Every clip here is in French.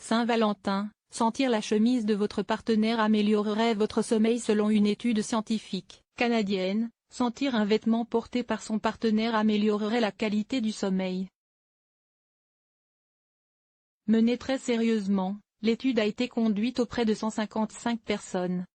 Saint-Valentin, sentir la chemise de votre partenaire améliorerait votre sommeil selon une étude scientifique canadienne. Sentir un vêtement porté par son partenaire améliorerait la qualité du sommeil. Menée très sérieusement, l'étude a été conduite auprès de 155 personnes.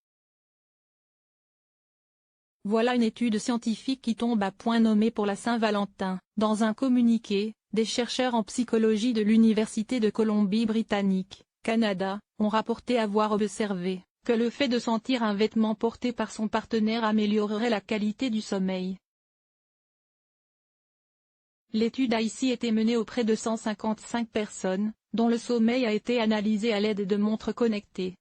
Voilà une étude scientifique qui tombe à point nommé pour la Saint-Valentin. Dans un communiqué, des chercheurs en psychologie de l'Université de Colombie-Britannique, Canada, ont rapporté avoir observé que le fait de sentir un vêtement porté par son partenaire améliorerait la qualité du sommeil. L'étude a ici été menée auprès de 155 personnes, dont le sommeil a été analysé à l'aide de montres connectées.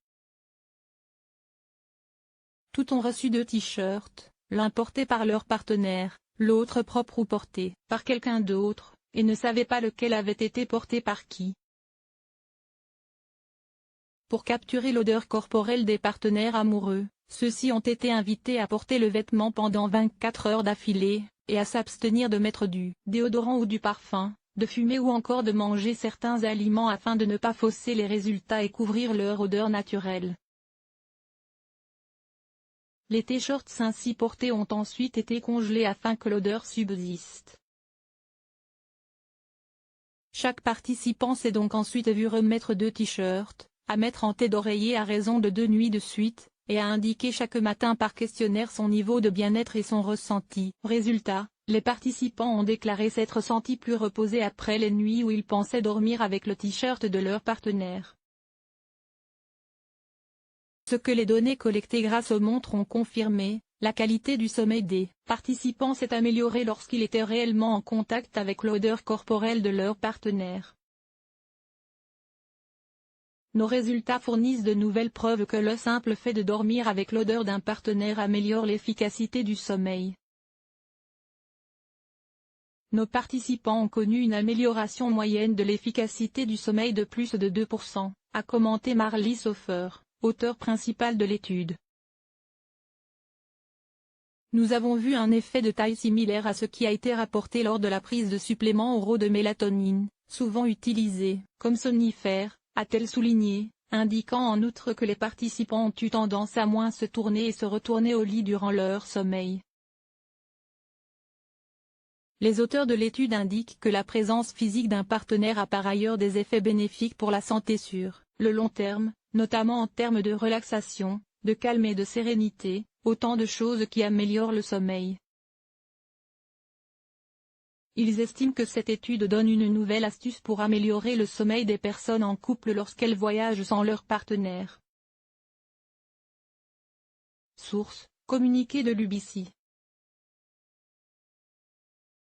Tous ont reçu 2 t-shirts, l'un porté par leur partenaire, l'autre propre ou porté par quelqu'un d'autre, et ne savaient pas lequel avait été porté par qui. Pour capturer l'odeur corporelle des partenaires amoureux, ceux-ci ont été invités à porter le vêtement pendant 24 heures d'affilée, et à s'abstenir de mettre du déodorant ou du parfum, de fumer ou encore de manger certains aliments afin de ne pas fausser les résultats et couvrir leur odeur naturelle. Les t-shirts ainsi portés ont ensuite été congelés afin que l'odeur subsiste. Chaque participant s'est donc ensuite vu remettre 2 t-shirts, à mettre en tête d'oreiller à raison de 2 nuits de suite, et à indiquer chaque matin par questionnaire son niveau de bien-être et son ressenti. Résultat, les participants ont déclaré s'être sentis plus reposés après les nuits où ils pensaient dormir avec le t-shirt de leur partenaire. Ce que les données collectées grâce aux montres ont confirmé, la qualité du sommeil des participants s'est améliorée lorsqu'ils étaient réellement en contact avec l'odeur corporelle de leur partenaire. Nos résultats fournissent de nouvelles preuves que le simple fait de dormir avec l'odeur d'un partenaire améliore l'efficacité du sommeil. Nos participants ont connu une amélioration moyenne de l'efficacité du sommeil de plus de 2%, a commenté Marly Sofer, auteur principal de l'étude. Nous avons vu un effet de taille similaire à ce qui a été rapporté lors de la prise de suppléments oraux de mélatonine, souvent utilisés comme somnifères, a-t-elle souligné, indiquant en outre que les participants ont eu tendance à moins se tourner et se retourner au lit durant leur sommeil. Les auteurs de l'étude indiquent que la présence physique d'un partenaire a par ailleurs des effets bénéfiques pour la santé sur le long terme, notamment en termes de relaxation, de calme et de sérénité, autant de choses qui améliorent le sommeil. Ils estiment que cette étude donne une nouvelle astuce pour améliorer le sommeil des personnes en couple lorsqu'elles voyagent sans leur partenaire. Source: communiqué de l'UBC.